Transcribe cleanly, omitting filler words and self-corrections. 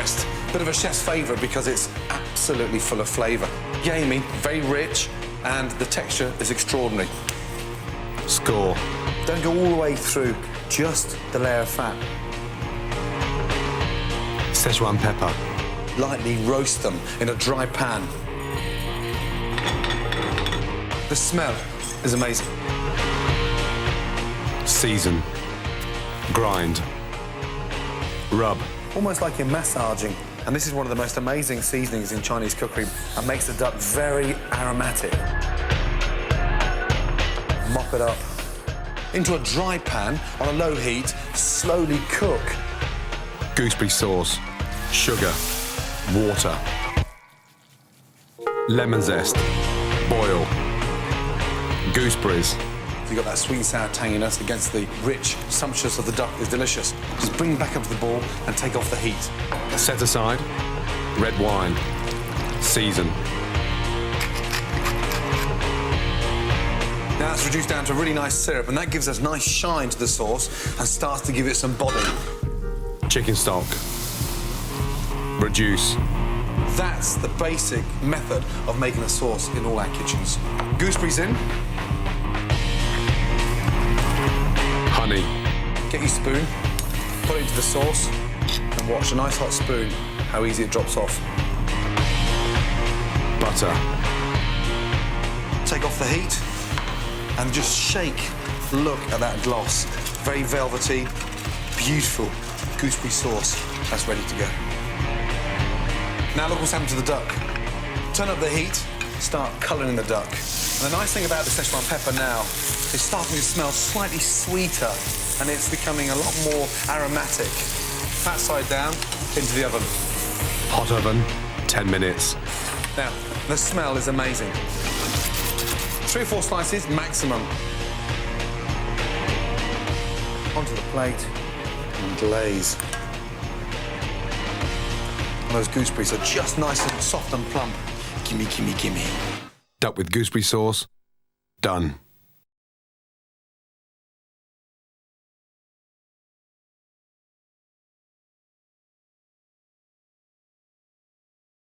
request. Bit of a chef's favourite because it's absolutely full of flavour. Gamey, very rich, and the texture is extraordinary. Score. Don't go all the way through, just the layer of fat. Szechuan pepper. Lightly roast them in a dry pan. The smell is amazing. Season. Grind. Rub. Almost like you're massaging. And this is one of the most amazing seasonings in Chinese cookery and makes the duck very aromatic. Mop it up. Into a dry pan on a low heat, slowly cook. Gooseberry sauce. Sugar. Water. Lemon zest. Boil. Gooseberries. So you've got that sweet and sour tanginess against the rich sumptuous of the duck is delicious. Just bring back up to the boil and take off the heat. Set aside. Red wine. Season. Now it's reduced down to a really nice syrup, and that gives us nice shine to the sauce and starts to give it some body. Chicken stock. Reduce. That's the basic method of making a sauce in all our kitchens. Gooseberries in. Honey. Get your spoon, put it into the sauce, and watch a nice hot spoon, how easy it drops off. Butter. Take off the heat and just shake. Look at that gloss. Very velvety, beautiful gooseberry sauce. That's ready to go. Now look what's happened to the duck. Turn up the heat, start colouring the duck. And the nice thing about the Szechuan pepper now is starting to smell slightly sweeter, and it's becoming a lot more aromatic. Fat side down, into the oven. Hot oven. 10 minutes. Now, the smell is amazing. 3 or 4 slices, maximum. Onto the plate and glaze. And those gooseberries are just nice and soft and plump. Gimme, gimme, gimme. Duck with gooseberry sauce. Done.